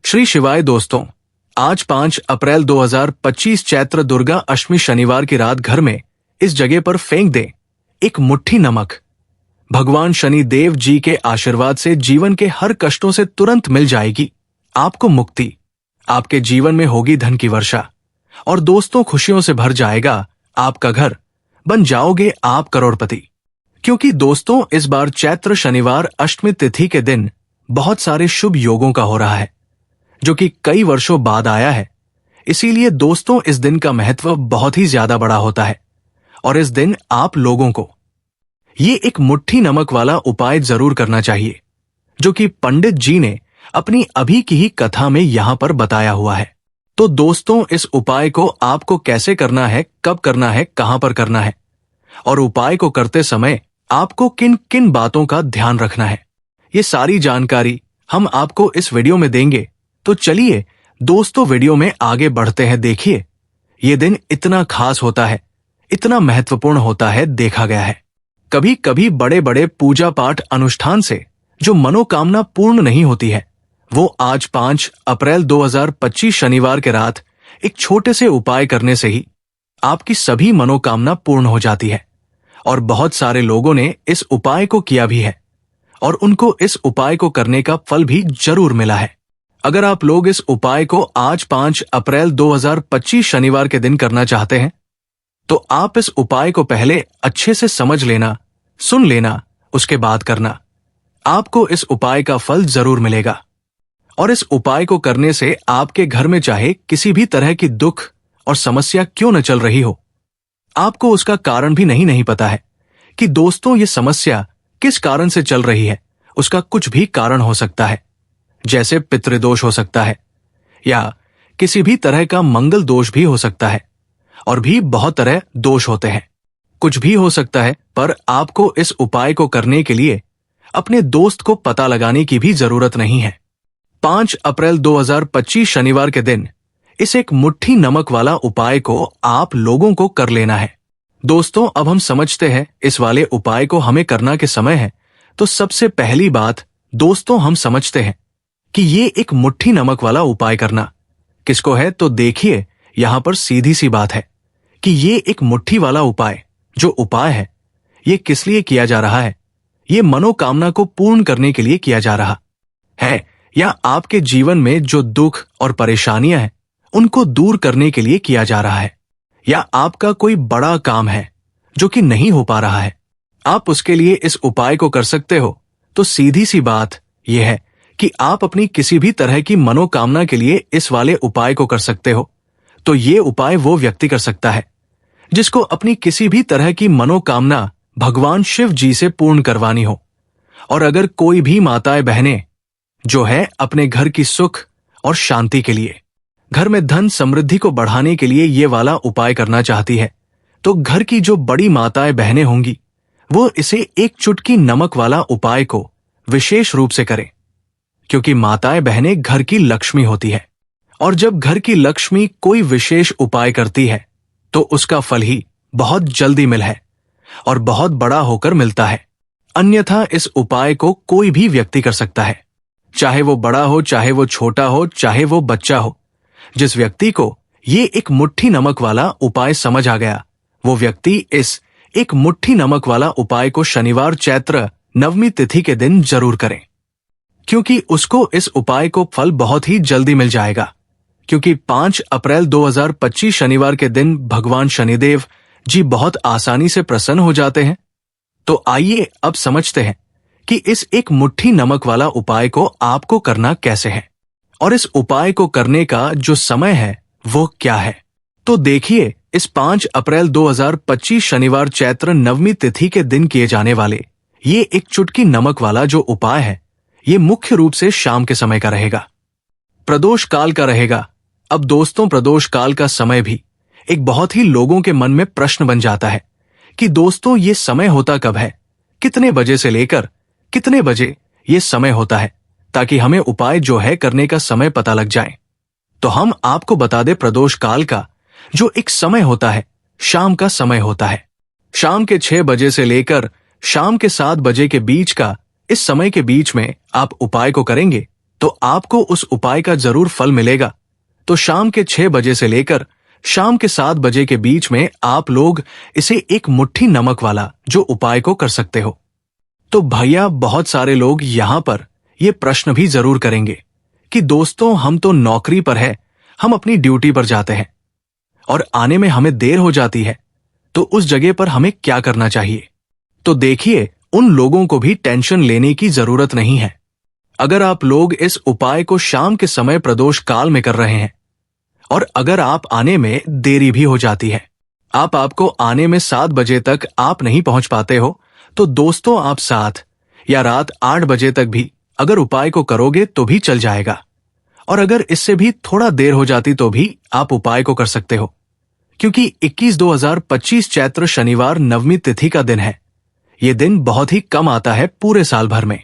श्री शिवाय दोस्तों, आज 5 अप्रैल 2025 चैत्र दुर्गा अष्टमी शनिवार की रात घर में इस जगह पर फेंक दें एक मुट्ठी नमक। भगवान शनि देव जी के आशीर्वाद से जीवन के हर कष्टों से तुरंत मिल जाएगी आपको मुक्ति। आपके जीवन में होगी धन की वर्षा और दोस्तों खुशियों से भर जाएगा आपका घर। बन जाओगे आप करोड़पति। क्योंकि दोस्तों इस बार चैत्र शनिवार अष्टमी तिथि के दिन बहुत सारे शुभ योगों का हो रहा है, जो कि कई वर्षों बाद आया है। इसीलिए दोस्तों इस दिन का महत्व बहुत ही ज्यादा बड़ा होता है और इस दिन आप लोगों को ये एक मुट्ठी नमक वाला उपाय जरूर करना चाहिए, जो कि पंडित जी ने अपनी अभी की ही कथा में यहां पर बताया हुआ है। तो दोस्तों इस उपाय को आपको कैसे करना है, कब करना है, कहां पर करना है और उपाय को करते समय आपको किन किन बातों का ध्यान रखना है, ये सारी जानकारी हम आपको इस वीडियो में देंगे। तो चलिए दोस्तों वीडियो में आगे बढ़ते हैं। देखिए ये दिन इतना खास होता है, इतना महत्वपूर्ण होता है, देखा गया है कभी कभी बड़े बड़े पूजा पाठ अनुष्ठान से जो मनोकामना पूर्ण नहीं होती है, वो आज 5 अप्रैल 2025 शनिवार के रात एक छोटे से उपाय करने से ही आपकी सभी मनोकामना पूर्ण हो जाती है। और बहुत सारे लोगों ने इस उपाय को किया भी है और उनको इस उपाय को करने का फल भी जरूर मिला है। अगर आप लोग इस उपाय को आज 5 अप्रैल 2025 शनिवार के दिन करना चाहते हैं, तो आप इस उपाय को पहले अच्छे से समझ लेना, सुन लेना, उसके बाद करना। आपको इस उपाय का फल जरूर मिलेगा। और इस उपाय को करने से आपके घर में चाहे किसी भी तरह की दुख और समस्या क्यों न चल रही हो, आपको उसका कारण भी नहीं पता है कि दोस्तों ये समस्या किस कारण से चल रही है। उसका कुछ भी कारण हो सकता है, जैसे पितृदोष हो सकता है या किसी भी तरह का मंगल दोष भी हो सकता है, और भी बहुत तरह दोष होते हैं। कुछ भी हो सकता है, पर आपको इस उपाय को करने के लिए अपने दोस्त को पता लगाने की भी जरूरत नहीं है। 5 अप्रैल 2025 शनिवार के दिन इस एक मुट्ठी नमक वाला उपाय को आप लोगों को कर लेना है। दोस्तों अब हम समझते हैं इस वाले उपाय को हमें करना के समय है। तो सबसे पहली बात दोस्तों हम समझते हैं कि ये एक मुट्ठी नमक वाला उपाय करना किसको है। तो देखिए यहां पर सीधी सी बात है कि ये एक मुट्ठी वाला उपाय जो उपाय है, ये किस लिए किया जा रहा है। ये मनोकामना को पूर्ण करने के लिए किया जा रहा है, या आपके जीवन में जो दुख और परेशानियां हैं उनको दूर करने के लिए किया जा रहा है, या आपका कोई बड़ा काम है जो कि नहीं हो पा रहा है, आप उसके लिए इस उपाय को कर सकते हो। तो सीधी सी बात यह है कि आप अपनी किसी भी तरह की मनोकामना के लिए इस वाले उपाय को कर सकते हो। तो ये उपाय वो व्यक्ति कर सकता है जिसको अपनी किसी भी तरह की मनोकामना भगवान शिव जी से पूर्ण करवानी हो। और अगर कोई भी माताएं बहनें जो है अपने घर की सुख और शांति के लिए, घर में धन समृद्धि को बढ़ाने के लिए ये वाला उपाय करना चाहती है, तो घर की जो बड़ी माताएं बहनें होंगी वो इसे एक चुटकी नमक वाला उपाय को विशेष रूप से करें। क्योंकि माताएं बहनें घर की लक्ष्मी होती है, और जब घर की लक्ष्मी कोई विशेष उपाय करती है तो उसका फल ही बहुत जल्दी मिल है और बहुत बड़ा होकर मिलता है। अन्यथा इस उपाय को कोई भी व्यक्ति कर सकता है, चाहे वो बड़ा हो, चाहे वो छोटा हो, चाहे वो बच्चा हो। जिस व्यक्ति को ये एक मुट्ठी नमक वाला उपाय समझ आ गया, वो व्यक्ति इस एक मुट्ठी नमक वाला उपाय को शनिवार चैत्र नवमी तिथि के दिन जरूर करें, क्योंकि उसको इस उपाय को फल बहुत ही जल्दी मिल जाएगा। क्योंकि 5 अप्रैल 2025 शनिवार के दिन भगवान शनिदेव जी बहुत आसानी से प्रसन्न हो जाते हैं। तो आइए अब समझते हैं कि इस एक मुट्ठी नमक वाला उपाय को आपको करना कैसे है और इस उपाय को करने का जो समय है वो क्या है। तो देखिए इस 5 अप्रैल 2025 शनिवार चैत्र नवमी तिथि के दिन किए जाने वाले ये एक चुटकी नमक वाला जो उपाय है, ये मुख्य रूप से शाम के समय का रहेगा, प्रदोष काल का रहेगा। अब दोस्तों प्रदोष काल का समय भी एक बहुत ही लोगों के मन में प्रश्न बन जाता है कि दोस्तों ये समय होता कब है, कितने बजे से लेकर कितने बजे ये समय होता है, ताकि हमें उपाय जो है करने का समय पता लग जाए। तो हम आपको बता दें प्रदोष काल का जो एक समय होता है, शाम का समय होता है। शाम के 6 बजे से लेकर शाम के 7 बजे के बीच का, इस समय के बीच में आप उपाय को करेंगे तो आपको उस उपाय का जरूर फल मिलेगा। तो शाम के 6 बजे से लेकर शाम के 7 बजे के बीच में आप लोग इसे एक मुट्ठी नमक वाला जो उपाय को कर सकते हो। तो भैया बहुत सारे लोग यहां पर ये प्रश्न भी जरूर करेंगे कि दोस्तों हम तो नौकरी पर है, हम अपनी ड्यूटी पर जाते हैं और आने में हमें देर हो जाती है, तो उस जगह पर हमें क्या करना चाहिए? तो देखिए, उन लोगों को भी टेंशन लेने की जरूरत नहीं है। अगर आप लोग इस उपाय को शाम के समय प्रदोष काल में कर रहे हैं और अगर आप आने में देरी भी हो जाती है, आपको आने में 7 बजे तक आप नहीं पहुंच पाते हो, तो दोस्तों आप 7 या रात 8 बजे तक भी अगर उपाय को करोगे तो भी चल जाएगा। और अगर इससे भी थोड़ा देर हो जाती तो भी आप उपाय को कर सकते हो, क्योंकि 21/2025 चैत्र शनिवार नवमी तिथि का दिन है। ये दिन बहुत ही कम आता है पूरे साल भर में,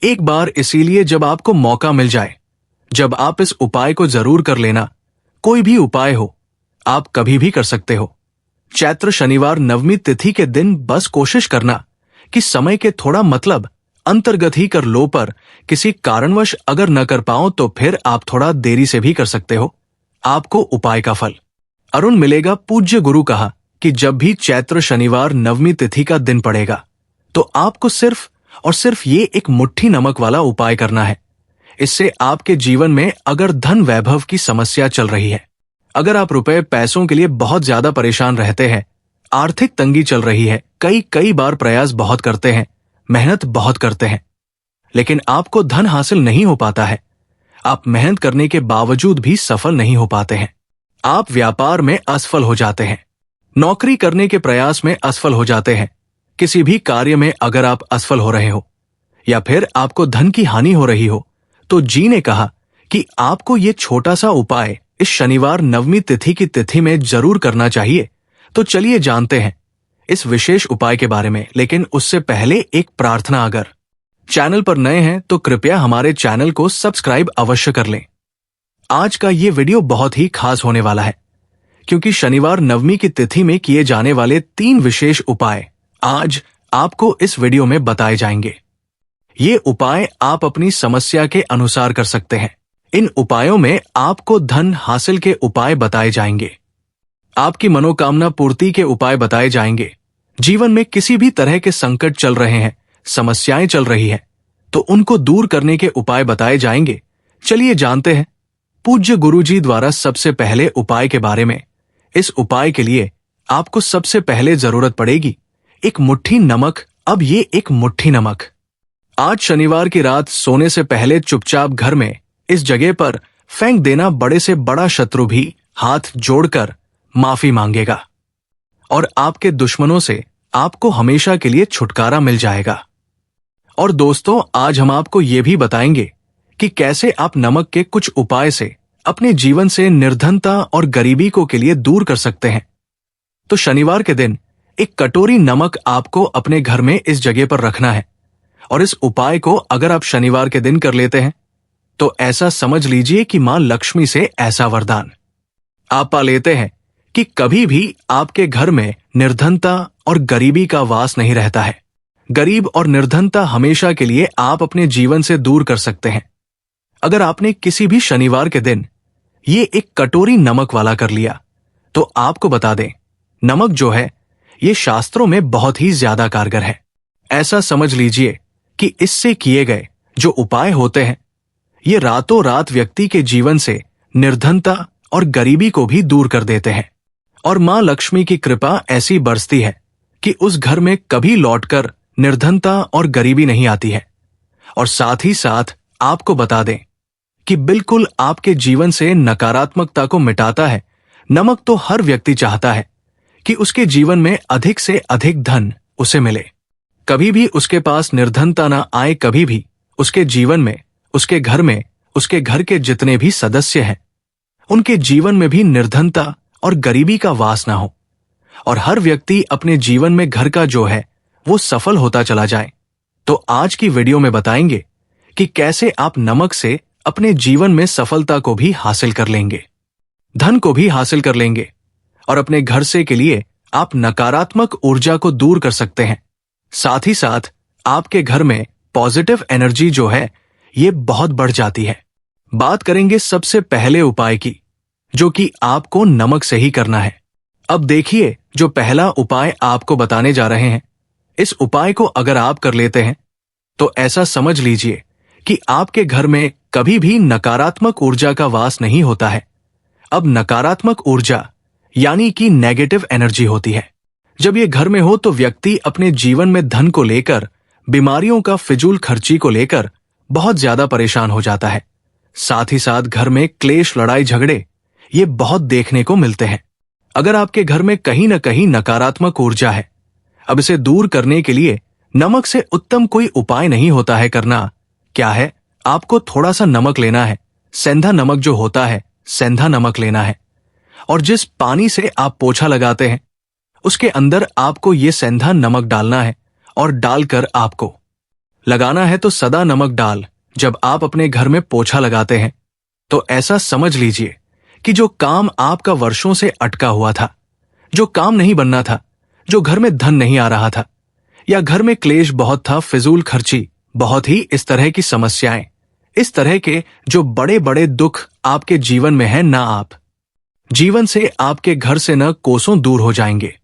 एक बार। इसीलिए जब आपको मौका मिल जाए, जब आप इस उपाय को जरूर कर लेना। कोई भी उपाय हो, आप कभी भी कर सकते हो। चैत्र शनिवार नवमी तिथि के दिन बस कोशिश करना कि समय के थोड़ा मतलब अंतर्गत ही कर लो, पर किसी कारणवश अगर न कर पाओ तो फिर आप थोड़ा देरी से भी कर सकते हो। आपको उपाय का फल अरुण मिलेगा। पूज्य गुरु कहा कि जब भी चैत्र शनिवार नवमी तिथि का दिन पड़ेगा तो आपको सिर्फ और सिर्फ ये एक मुट्ठी नमक वाला उपाय करना है। इससे आपके जीवन में अगर धन वैभव की समस्या चल रही है, अगर आप रुपए पैसों के लिए बहुत ज्यादा परेशान रहते हैं, आर्थिक तंगी चल रही है, कई बार प्रयास बहुत करते हैं, मेहनत बहुत करते हैं, लेकिन आपको धन हासिल नहीं हो पाता है, आप मेहनत करने के बावजूद भी सफल नहीं हो पाते हैं, आप व्यापार में असफल हो जाते हैं, नौकरी करने के प्रयास में असफल हो जाते हैं, किसी भी कार्य में अगर आप असफल हो रहे हो या फिर आपको धन की हानि हो रही हो, तो जी ने कहा कि आपको ये छोटा सा उपाय इस शनिवार नवमी तिथि की तिथि में जरूर करना चाहिए। तो चलिए जानते हैं इस विशेष उपाय के बारे में, लेकिन उससे पहले एक प्रार्थना। अगर चैनल पर नए हैं तो कृपया हमारे चैनल को सब्सक्राइब अवश्य कर लें। आज का ये वीडियो बहुत ही खास होने वाला है, क्योंकि शनिवार नवमी की तिथि में किए जाने वाले 3 विशेष उपाय आज आपको इस वीडियो में बताए जाएंगे। ये उपाय आप अपनी समस्या के अनुसार कर सकते हैं। इन उपायों में आपको धन हासिल के उपाय बताए जाएंगे, आपकी मनोकामना पूर्ति के उपाय बताए जाएंगे। जीवन में किसी भी तरह के संकट चल रहे हैं, समस्याएं चल रही हैं, तो उनको दूर करने के उपाय बताए जाएंगे। चलिए जानते हैं पूज्य गुरुजी द्वारा सबसे पहले उपाय के बारे में। इस उपाय के लिए आपको सबसे पहले जरूरत पड़ेगी एक मुट्ठी नमक। अब ये एक मुट्ठी नमक आज शनिवार की रात सोने से पहले चुपचाप घर में इस जगह पर फेंक देना। बड़े से बड़ा शत्रु भी हाथ जोड़कर माफी मांगेगा और आपके दुश्मनों से आपको हमेशा के लिए छुटकारा मिल जाएगा। और दोस्तों, आज हम आपको ये भी बताएंगे कि कैसे आप नमक के कुछ उपाय से अपने जीवन से निर्धनता और गरीबी को के लिए दूर कर सकते हैं। तो शनिवार के दिन एक कटोरी नमक आपको अपने घर में इस जगह पर रखना है, और इस उपाय को अगर आप शनिवार के दिन कर लेते हैं तो ऐसा समझ लीजिए कि मां लक्ष्मी से ऐसा वरदान आप पा लेते हैं कि कभी भी आपके घर में निर्धनता और गरीबी का वास नहीं रहता है। गरीब और निर्धनता हमेशा के लिए आप अपने जीवन से दूर कर सकते हैं अगर आपने किसी भी शनिवार के दिन ये एक कटोरी नमक वाला कर लिया। तो आपको बता दें, नमक जो है ये शास्त्रों में बहुत ही ज्यादा कारगर है। ऐसा समझ लीजिए कि इससे किए गए जो उपाय होते हैं ये रातों रात व्यक्ति के जीवन से निर्धनता और गरीबी को भी दूर कर देते हैं, और मां लक्ष्मी की कृपा ऐसी बरसती है कि उस घर में कभी लौटकर निर्धनता और गरीबी नहीं आती है। और साथ ही साथ आपको बता दें कि बिल्कुल आपके जीवन से नकारात्मकता को मिटाता है। नमक तो हर व्यक्ति चाहता है कि उसके जीवन में अधिक से अधिक धन उसे मिले, कभी भी उसके पास निर्धनता ना आए, कभी भी उसके जीवन में, उसके घर में, उसके घर के जितने भी सदस्य हैं उनके जीवन में भी निर्धनता और गरीबी का वास ना हो, और हर व्यक्ति अपने जीवन में घर का जो है वो सफल होता चला जाए। तो आज की वीडियो में बताएंगे कि कैसे आप नमक से अपने जीवन में सफलता को भी हासिल कर लेंगे, धन को भी हासिल कर लेंगे, और अपने घर से के लिए आप नकारात्मक ऊर्जा को दूर कर सकते हैं। साथ ही साथ आपके घर में पॉजिटिव एनर्जी जो है ये बहुत बढ़ जाती है। बात करेंगे सबसे पहले उपाय की, जो कि आपको नमक से ही करना है। अब देखिए, जो पहला उपाय आपको बताने जा रहे हैं, इस उपाय को अगर आप कर लेते हैं तो ऐसा समझ लीजिए कि आपके घर में कभी भी नकारात्मक ऊर्जा का वास नहीं होता है। अब नकारात्मक ऊर्जा यानी कि नेगेटिव एनर्जी होती है। जब ये घर में हो तो व्यक्ति अपने जीवन में धन को लेकर, बीमारियों का फिजूल खर्ची को लेकर बहुत ज्यादा परेशान हो जाता है। साथ ही साथ घर में क्लेश, लड़ाई झगड़े ये बहुत देखने को मिलते हैं। अगर आपके घर में कहीं न कहीं नकारात्मक ऊर्जा है, अब इसे दूर करने के लिए नमक से उत्तम कोई उपाय नहीं होता है करना। क्या है, आपको थोड़ा सा नमक लेना है, सेंधा नमक जो होता है, सेंधा नमक लेना है, और जिस पानी से आप पोछा लगाते हैं उसके अंदर आपको ये सेंधा नमक डालना है, और डालकर आपको लगाना है तो सदा नमक डाल। जब आप अपने घर में पोछा लगाते हैं तो ऐसा समझ लीजिए कि जो काम आपका वर्षों से अटका हुआ था, जो काम नहीं बनना था, जो घर में धन नहीं आ रहा था, या घर में क्लेश बहुत था, फिजूल खर्ची, बहुत ही इस तरह की समस्याएं, इस तरह के जो बड़े बड़े दुख आपके जीवन में है ना, आप जीवन से, आपके घर से न कोसों दूर हो जाएंगे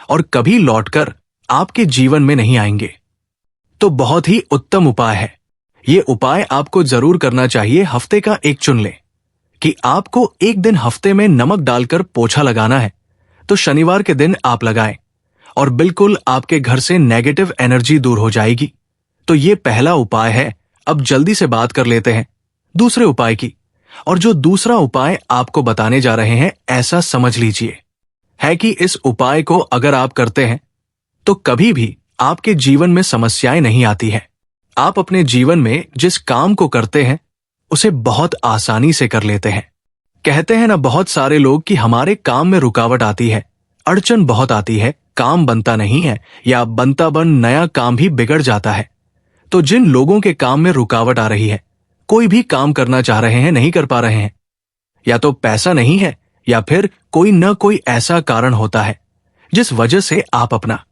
और कभी लौटकर आपके जीवन में नहीं आएंगे। तो बहुत ही उत्तम उपाय है। ये उपाय आपको जरूर करना चाहिए। हफ्ते का एक चुन ले कि आपको एक दिन हफ्ते में नमक डालकर पोछा लगाना है, तो शनिवार के दिन आप लगाएं और बिल्कुल आपके घर से नेगेटिव एनर्जी दूर हो जाएगी। तो ये पहला उपाय है। अब जल्दी से बात कर लेते हैं दूसरे उपाय की। और जो दूसरा उपाय आपको बताने जा रहे हैं, ऐसा समझ लीजिए है कि इस उपाय को अगर आप करते हैं तो कभी भी आपके जीवन में समस्याएं नहीं आती है। आप अपने जीवन में जिस काम को करते हैं उसे बहुत आसानी से कर लेते हैं। कहते हैं ना बहुत सारे लोग कि हमारे काम में रुकावट आती है, अड़चन बहुत आती है, काम बनता नहीं है, या बनता बन नया काम भी बिगड़ जाता है। तो जिन लोगों के काम में रुकावट आ रही है, कोई भी काम करना चाह रहे हैं, नहीं कर पा रहे हैं, या तो पैसा नहीं है, या फिर कोई न कोई ऐसा कारण होता है जिस वजह से आप अपना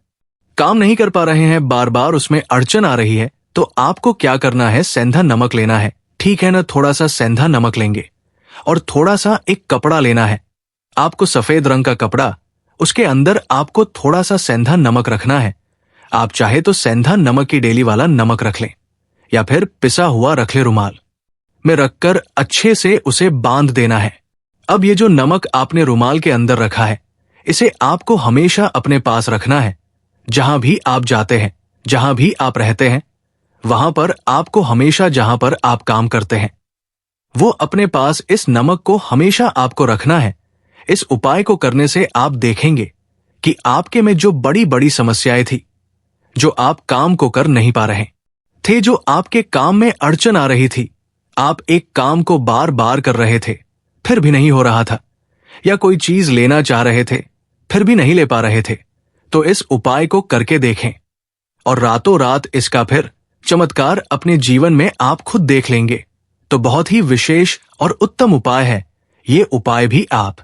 काम नहीं कर पा रहे हैं, बार बार उसमें अड़चन आ रही है, तो आपको क्या करना है, सेंधा नमक लेना है। ठीक है ना, थोड़ा सा सेंधा नमक लेंगे और थोड़ा सा एक कपड़ा लेना है आपको, सफेद रंग का कपड़ा, उसके अंदर आपको थोड़ा सा सेंधा नमक रखना है। आप चाहे तो सेंधा नमक की डेली वाला नमक रख लें, या फिर पिसा हुआ रख ले, रुमाल में रखकर अच्छे से उसे बांध देना है। अब ये जो नमक आपने रुमाल के अंदर रखा है, इसे आपको हमेशा अपने पास रखना है। जहां भी आप जाते हैं, जहां भी आप रहते हैं, वहां पर आपको हमेशा, जहां पर आप काम करते हैं, वो अपने पास इस नमक को हमेशा आपको रखना है। इस उपाय को करने से आप देखेंगे कि आपके में जो बड़ी बड़ी समस्याएं थी, जो आप काम को कर नहीं पा रहे थे, जो आपके काम में अड़चन आ रही थी, आप एक काम को बार बार कर रहे थे फिर भी नहीं हो रहा था, या कोई चीज लेना चाह रहे थे फिर भी नहीं ले पा रहे थे, तो इस उपाय को करके देखें और रातों रात इसका फिर चमत्कार अपने जीवन में आप खुद देख लेंगे। तो बहुत ही विशेष और उत्तम उपाय है। ये उपाय भी आप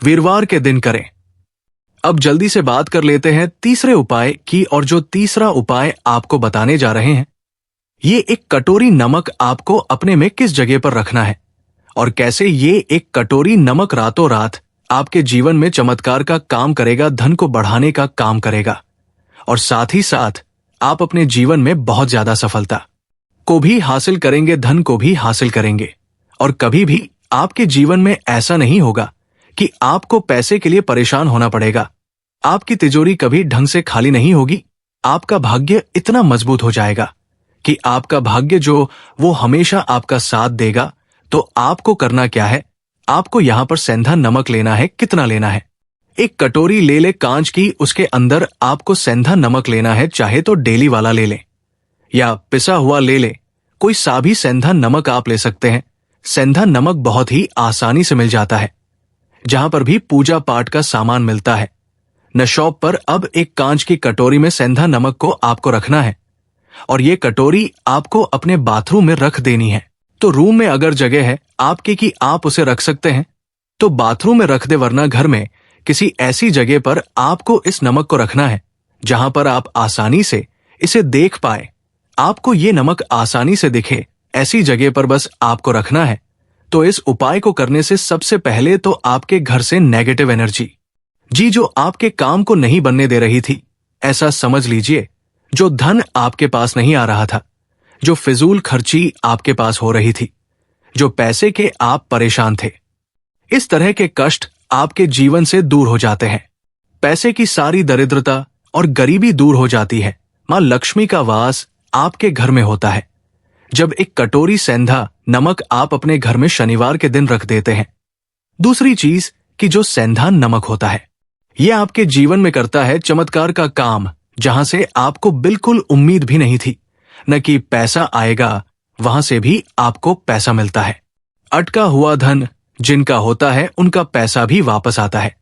वीरवार के दिन करें। अब जल्दी से बात कर लेते हैं तीसरे उपाय की। और जो तीसरा उपाय आपको बताने जा रहे हैं, ये एक कटोरी नमक आपको अपने में किस जगह पर रखना है, और कैसे ये एक कटोरी नमक रातों रात आपके जीवन में चमत्कार का काम करेगा, धन को बढ़ाने का काम करेगा, और साथ ही साथ आप अपने जीवन में बहुत ज्यादा सफलता को भी हासिल करेंगे, धन को भी हासिल करेंगे। और कभी भी आपके जीवन में ऐसा नहीं होगा कि आपको पैसे के लिए परेशान होना पड़ेगा। आपकी तिजोरी कभी ढंग से खाली नहीं होगी। आपका भाग्य इतना मजबूत हो जाएगा कि आपका भाग्य जो वो हमेशा आपका साथ देगा। तो आपको करना क्या है, आपको यहां पर सेंधा नमक लेना है। कितना लेना है, एक कटोरी ले ले कांच की, उसके अंदर आपको सेंधा नमक लेना है। चाहे तो डेली वाला ले ले या पिसा हुआ ले ले, कोई सा भी सेंधा नमक आप ले सकते हैं। सेंधा नमक बहुत ही आसानी से मिल जाता है, जहां पर भी पूजा पाठ का सामान मिलता है न शॉप पर। अब एक कांच की कटोरी में सेंधा नमक को आपको रखना है, और ये कटोरी आपको अपने बाथरूम में रख देनी है। तो रूम में अगर जगह है आपके कि आप उसे रख सकते हैं तो बाथरूम में रख दे, वरना घर में किसी ऐसी जगह पर आपको इस नमक को रखना है जहां पर आप आसानी से इसे देख पाए, आपको ये नमक आसानी से दिखे, ऐसी जगह पर बस आपको रखना है। तो इस उपाय को करने से सबसे पहले तो आपके घर से नेगेटिव एनर्जी, जी जो आपके काम को नहीं बनने दे रही थी, ऐसा समझ लीजिए, जो धन आपके पास नहीं आ रहा था, जो फिजूल खर्ची आपके पास हो रही थी, जो पैसे के आप परेशान थे, इस तरह के कष्ट आपके जीवन से दूर हो जाते हैं। पैसे की सारी दरिद्रता और गरीबी दूर हो जाती है। मां लक्ष्मी का वास आपके घर में होता है जब एक कटोरी सेंधा नमक आप अपने घर में शनिवार के दिन रख देते हैं। दूसरी चीज कि जो सेंधा नमक होता है, यह आपके जीवन में करता है चमत्कार का काम, जहां से आपको बिल्कुल उम्मीद भी नहीं थी। न कि पैसा आएगा, वहां से भी आपको पैसा मिलता है। अटका हुआ धन जिनका होता है उनका पैसा भी वापस आता है।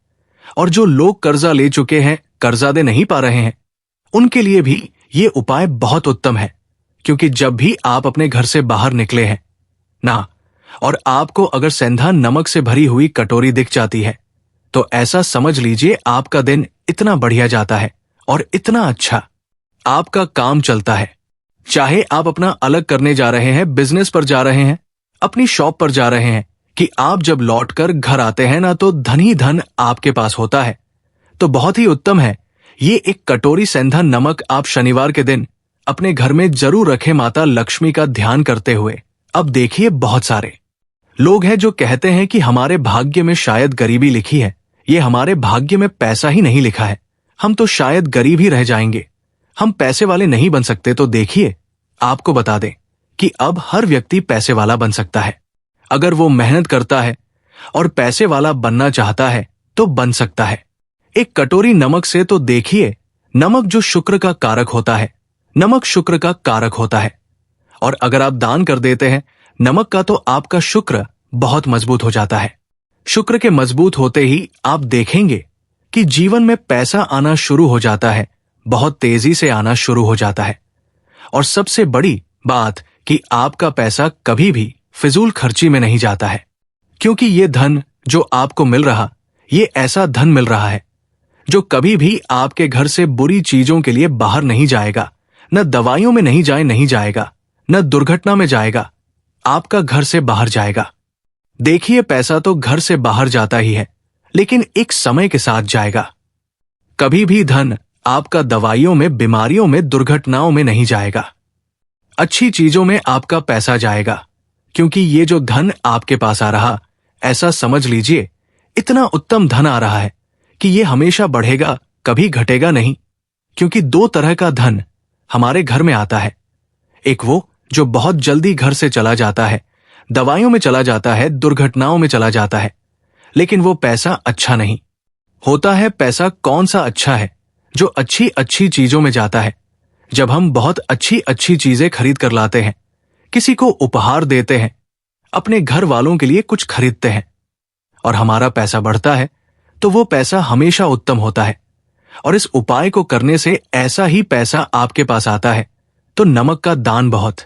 और जो लोग कर्जा ले चुके हैं, कर्जा दे नहीं पा रहे हैं, उनके लिए भी ये उपाय बहुत उत्तम है। क्योंकि जब भी आप अपने घर से बाहर निकले हैं ना, और आपको अगर सेंधा नमक से भरी हुई कटोरी दिख जाती है, तो ऐसा समझ लीजिए आपका दिन इतना बढ़िया जाता है और इतना अच्छा आपका काम चलता है। चाहे आप अपना अलग करने जा रहे हैं, बिजनेस पर जा रहे हैं, अपनी शॉप पर जा रहे हैं, कि आप जब लौटकर घर आते हैं ना, तो धन ही धन आपके पास होता है। तो बहुत ही उत्तम है। ये एक कटोरी सेंधा नमक आप शनिवार के दिन अपने घर में जरूर रखें, माता लक्ष्मी का ध्यान करते हुए। अब देखिए, बहुत सारे लोग हैं जो कहते हैं कि हमारे भाग्य में शायद गरीबी लिखी है, ये हमारे भाग्य में पैसा ही नहीं लिखा है, हम तो शायद गरीब ही रह जाएंगे, हम पैसे वाले नहीं बन सकते। तो देखिए, आपको बता दें कि अब हर व्यक्ति पैसे वाला बन सकता है। अगर वो मेहनत करता है और पैसे वाला बनना चाहता है तो बन सकता है। एक कटोरी नमक से तो देखिए, नमक जो शुक्र का कारक होता है, नमक शुक्र का कारक होता है। और अगर आप दान कर देते हैं नमक का, तो आपका शुक्र बहुत मजबूत हो जाता है। शुक्र के मजबूत होते ही आप देखेंगे कि जीवन में पैसा आना शुरू हो जाता है, बहुत तेजी से आना शुरू हो जाता है। और सबसे बड़ी बात कि आपका पैसा कभी भी फिजूल खर्ची में नहीं जाता है, क्योंकि ये धन जो आपको मिल रहा, ये ऐसा धन मिल रहा है जो कभी भी आपके घर से बुरी चीजों के लिए बाहर नहीं जाएगा, न दवाइयों में नहीं जाएगा, न दुर्घटना में जाएगा, आपका घर से बाहर जाएगा। देखिए, पैसा तो घर से बाहर जाता ही है, लेकिन एक समय के साथ जाएगा। कभी भी धन आपका दवाइयों में, बीमारियों में, दुर्घटनाओं में नहीं जाएगा, अच्छी चीजों में आपका पैसा जाएगा। क्योंकि ये जो धन आपके पास आ रहा, ऐसा समझ लीजिए इतना उत्तम धन आ रहा है कि ये हमेशा बढ़ेगा, कभी घटेगा नहीं। क्योंकि दो तरह का धन हमारे घर में आता है, एक वो जो बहुत जल्दी घर से चला जाता है, दवाइयों में चला जाता है, दुर्घटनाओं में चला जाता है, लेकिन वो पैसा अच्छा नहीं होता है। पैसा कौन सा अच्छा है? जो अच्छी अच्छी चीजों में जाता है। जब हम बहुत अच्छी अच्छी चीजें खरीद कर लाते हैं, किसी को उपहार देते हैं, अपने घर वालों के लिए कुछ खरीदते हैं, और हमारा पैसा बढ़ता है, तो वो पैसा हमेशा उत्तम होता है। और इस उपाय को करने से ऐसा ही पैसा आपके पास आता है। तो नमक का दान बहुत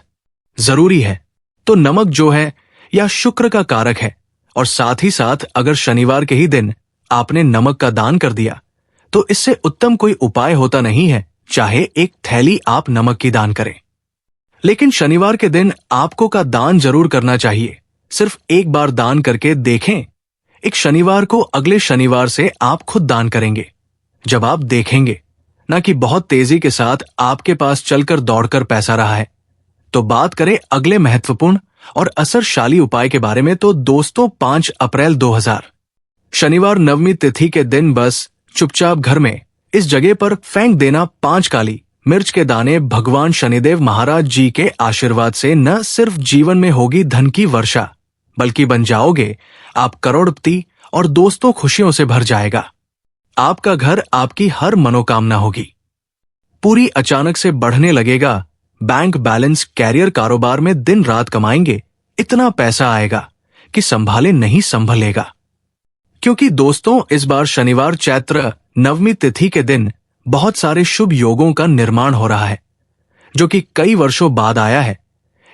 जरूरी है। तो नमक जो है या शुक्र का कारक है, और साथ ही साथ अगर शनिवार के ही दिन आपने नमक का दान कर दिया, तो इससे उत्तम कोई उपाय होता नहीं है, चाहे एक थैली आप नमक की दान करें। लेकिन शनिवार के दिन आपको का दान जरूर करना चाहिए। सिर्फ एक बार दान करके देखें। एक शनिवार को अगले शनिवार से आप खुद दान करेंगे। जब आप देखेंगे ना कि बहुत तेजी के साथ आपके पास चलकर दौड़कर पैसा रहा है। तो बात करें अगले महत्वपूर्ण और असरशाली उपाय के बारे में, तो दोस्तों 5 अप्रैल 2000 शनिवार नवमी तिथि के दिन बस चुपचाप घर में इस जगह पर फेंक देना 5 काली मिर्च के दाने। भगवान शनिदेव महाराज जी के आशीर्वाद से न सिर्फ जीवन में होगी धन की वर्षा, बल्कि बन जाओगे आप करोड़पति, और दोस्तों खुशियों से भर जाएगा आपका घर। आपकी हर मनोकामना होगी पूरी। अचानक से बढ़ने लगेगा बैंक बैलेंस, कैरियर, कारोबार में दिन रात कमाएंगे, इतना पैसा आएगा कि संभाले नहीं संभलेगा। क्योंकि दोस्तों इस बार शनिवार चैत्र नवमी तिथि के दिन बहुत सारे शुभ योगों का निर्माण हो रहा है, जो कि कई वर्षों बाद आया है।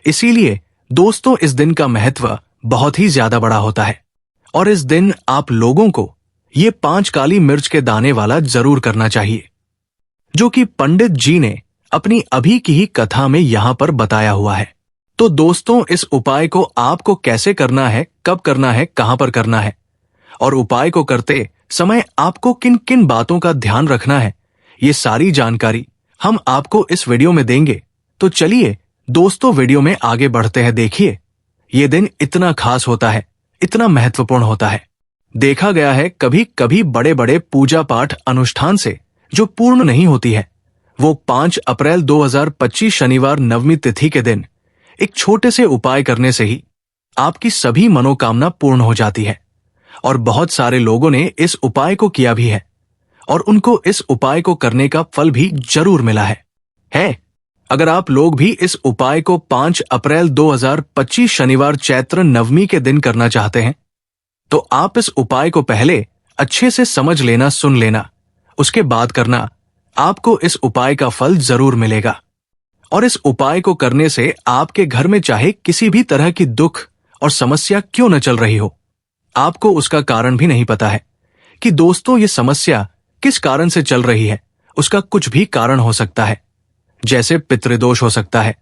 इसीलिए दोस्तों इस दिन का महत्व बहुत ही ज्यादा बड़ा होता है। और इस दिन आप लोगों को ये 5 काली मिर्च के दाने वाला जरूर करना चाहिए, जो कि पंडित जी ने अपनी अभी की ही कथा में यहां पर बताया हुआ है। तो दोस्तों, इस उपाय को आपको कैसे करना है, कब करना है, कहां पर करना है और उपाय को करते समय आपको किन किन बातों का ध्यान रखना है, ये सारी जानकारी हम आपको इस वीडियो में देंगे। तो चलिए दोस्तों, वीडियो में आगे बढ़ते हैं। देखिए, ये दिन इतना खास होता है, इतना महत्वपूर्ण होता है। देखा गया है कभी कभी बड़े बड़े पूजा पाठ अनुष्ठान से जो पूर्ण नहीं होती है, वो 5 अप्रैल 2025 शनिवार नवमी तिथि के दिन एक छोटे से उपाय करने से ही आपकी सभी मनोकामना पूर्ण हो जाती है। और बहुत सारे लोगों ने इस उपाय को किया भी है और उनको इस उपाय को करने का फल भी जरूर मिला है। अगर आप लोग भी इस उपाय को 5 अप्रैल 2025 शनिवार चैत्र नवमी के दिन करना चाहते हैं, तो आप इस उपाय को पहले अच्छे से समझ लेना, सुन लेना, उसके बाद करना। आपको इस उपाय का फल जरूर मिलेगा। और इस उपाय को करने से आपके घर में चाहे किसी भी तरह की दुख और समस्या क्यों न चल रही हो, आपको उसका कारण भी नहीं पता है कि दोस्तों ये समस्या किस कारण से चल रही है। उसका कुछ भी कारण हो सकता है, जैसे पितृदोष हो सकता है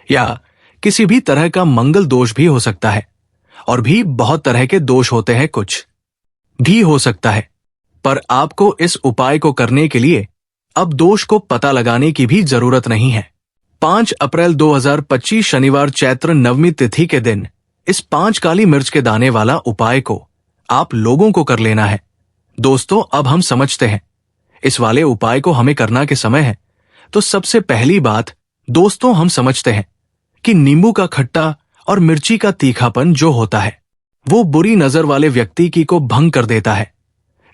या किसी भी तरह का मंगल दोष भी हो सकता है, और भी बहुत तरह के दोष होते हैं, कुछ भी हो सकता है। पर आपको इस उपाय को करने के लिए अब दोष को पता लगाने की भी जरूरत नहीं है। 5 अप्रैल 2025 शनिवार चैत्र नवमी तिथि के दिन इस 5 काली मिर्च के दाने वाला उपाय को आप लोगों को कर लेना है। दोस्तों, अब हम समझते हैं इस वाले उपाय को हमें करना के समय है। तो सबसे पहली बात दोस्तों, हम समझते हैं कि नींबू का खट्टा और मिर्ची का तीखापन जो होता है, वो बुरी नजर वाले व्यक्ति की को भंग कर देता है,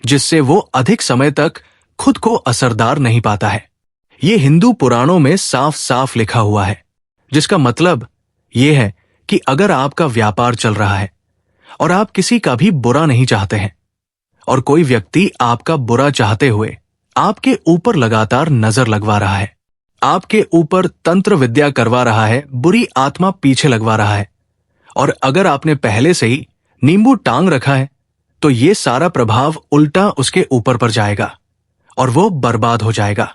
जिससे वो अधिक समय तक खुद को असरदार नहीं पाता है। ये हिंदू पुराणों में साफ साफ लिखा हुआ है, जिसका मतलब ये है कि अगर आपका व्यापार चल रहा है और आप किसी का भी बुरा नहीं चाहते हैं, और कोई व्यक्ति आपका बुरा चाहते हुए आपके ऊपर लगातार नजर लगवा रहा है, आपके ऊपर तंत्र विद्या करवा रहा है, बुरी आत्मा पीछे लगवा रहा है, और अगर आपने पहले से ही नींबू टांग रखा है, तो ये सारा प्रभाव उल्टा उसके ऊपर पर जाएगा और वो बर्बाद हो जाएगा।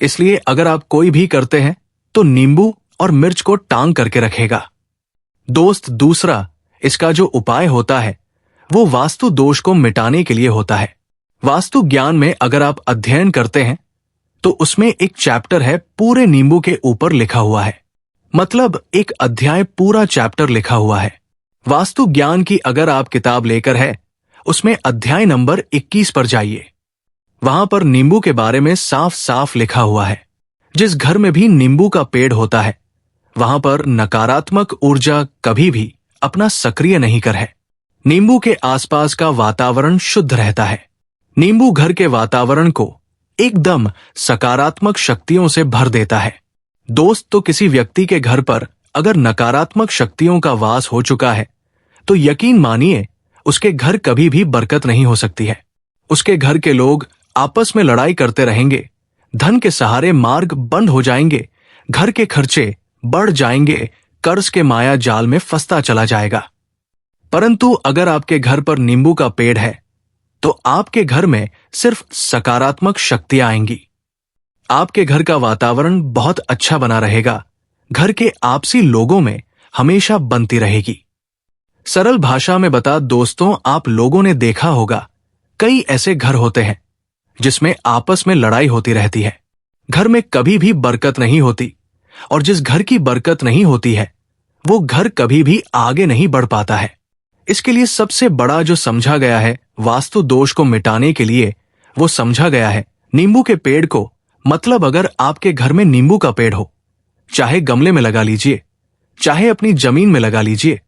इसलिए अगर आप कोई भी करते हैं तो नींबू और मिर्च को टांग करके रखेगा। दोस्त, दूसरा इसका जो उपाय होता है वो वास्तु दोष को मिटाने के लिए होता है। वास्तु ज्ञान में अगर आप अध्ययन करते हैं तो उसमें एक चैप्टर है, पूरे नींबू के ऊपर लिखा हुआ है, मतलब एक अध्याय पूरा चैप्टर लिखा हुआ है। वास्तु ज्ञान की अगर आप किताब लेकर है, उसमें अध्याय नंबर 21 पर जाइए। वहां पर नींबू के बारे में साफ साफ लिखा हुआ है। जिस घर में भी नींबू का पेड़ होता है, वहां पर नकारात्मक ऊर्जा कभी भी अपना सक्रिय नहीं कर है। नींबू के आसपास का वातावरण शुद्ध रहता है। नींबू घर के वातावरण को एकदम सकारात्मक शक्तियों से भर देता है। दोस्त, तो किसी व्यक्ति के घर पर अगर नकारात्मक शक्तियों का वास हो चुका है, तो यकीन मानिए उसके घर कभी भी बरकत नहीं हो सकती है। उसके घर के लोग आपस में लड़ाई करते रहेंगे, धन के सहारे मार्ग बंद हो जाएंगे, घर के खर्चे बढ़ जाएंगे, कर्ज के माया जाल में फंसता चला जाएगा। परंतु अगर आपके घर पर नींबू का पेड़ है, तो आपके घर में सिर्फ सकारात्मक शक्तियां आएंगी। आपके घर का वातावरण बहुत अच्छा बना रहेगा, घर के आपसी लोगों में हमेशा बनती रहेगी। सरल भाषा में बता दोस्तों, आप लोगों ने देखा होगा कई ऐसे घर होते हैं जिसमें आपस में लड़ाई होती रहती है, घर में कभी भी बरकत नहीं होती, और जिस घर की बरकत नहीं होती है वो घर कभी भी आगे नहीं बढ़ पाता है। इसके लिए सबसे बड़ा जो समझा गया है वास्तु दोष को मिटाने के लिए, वो समझा गया है नींबू के पेड़ को। मतलब अगर आपके घर में नींबू का पेड़ हो, चाहे गमले में लगा लीजिए, चाहे अपनी जमीन में लगा लीजिए,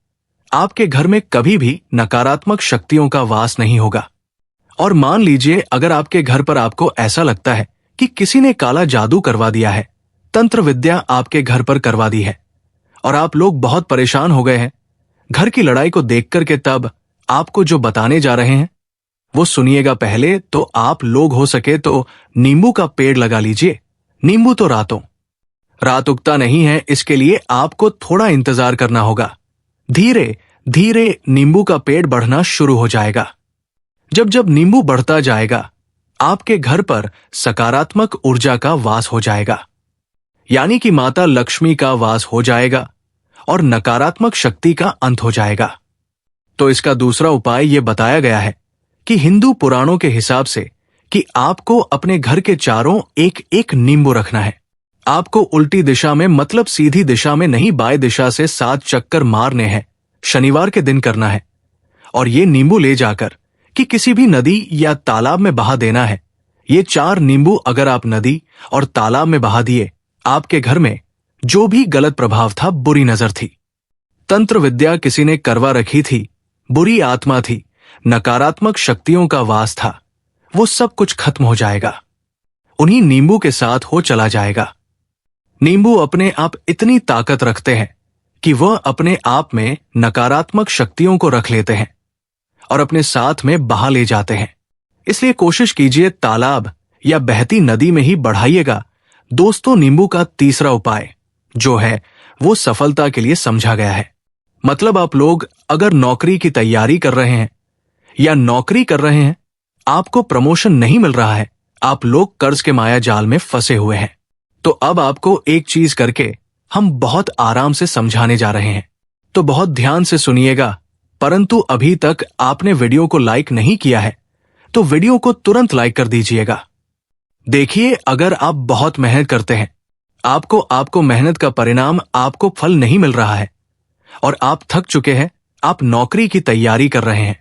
आपके घर में कभी भी नकारात्मक शक्तियों का वास नहीं होगा। और मान लीजिए अगर आपके घर पर आपको ऐसा लगता है कि किसी ने काला जादू करवा दिया है, तंत्र विद्या आपके घर पर करवा दी है, और आप लोग बहुत परेशान हो गए हैं घर की लड़ाई को देख करके, तब आपको जो बताने जा रहे हैं वो सुनिएगा पहले। तो आप लोग हो सके तो नींबू का पेड़ लगा लीजिए। नींबू तो रात उगता नहीं है, इसके लिए आपको थोड़ा इंतजार करना होगा। धीरे धीरे नींबू का पेड़ बढ़ना शुरू हो जाएगा। जब जब नींबू बढ़ता जाएगा, आपके घर पर सकारात्मक ऊर्जा का वास हो जाएगा, यानी कि माता लक्ष्मी का वास हो जाएगा, और नकारात्मक शक्ति का अंत हो जाएगा। तो इसका दूसरा उपाय यह बताया गया है कि हिंदू पुराणों के हिसाब से कि आपको अपने घर के चारों एक एक नींबू रखना है। आपको उल्टी दिशा में मतलब सीधी दिशा में नहीं, बाएं दिशा से 7 चक्कर मारने हैं। शनिवार के दिन करना है और ये नींबू ले जाकर कि किसी भी नदी या तालाब में बहा देना है। ये 4 नींबू अगर आप नदी और तालाब में बहा दिए, आपके घर में जो भी गलत प्रभाव था, बुरी नजर थी, तंत्र विद्या किसी ने करवा रखी थी, बुरी आत्मा थी, नकारात्मक शक्तियों का वास था, वो सब कुछ खत्म हो जाएगा। उन्हीं नींबू के साथ हो चला जाएगा। नींबू अपने आप इतनी ताकत रखते हैं कि वह अपने आप में नकारात्मक शक्तियों को रख लेते हैं और अपने साथ में बहा ले जाते हैं। इसलिए कोशिश कीजिए तालाब या बहती नदी में ही बढ़ाइएगा। दोस्तों, नींबू का तीसरा उपाय जो है वो सफलता के लिए समझा गया है। मतलब आप लोग अगर नौकरी की तैयारी कर रहे हैं या नौकरी कर रहे हैं, आपको प्रमोशन नहीं मिल रहा है, आप लोग कर्ज के माया जाल में फंसे हुए हैं, तो अब आपको एक चीज करके हम बहुत आराम से समझाने जा रहे हैं, तो बहुत ध्यान से सुनिएगा। परंतु अभी तक आपने वीडियो को लाइक नहीं किया है तो वीडियो को तुरंत लाइक कर दीजिएगा। देखिए, अगर आप बहुत मेहनत करते हैं, आपको मेहनत का परिणाम आपको फल नहीं मिल रहा है और आप थक चुके हैं, आप नौकरी की तैयारी कर रहे हैं,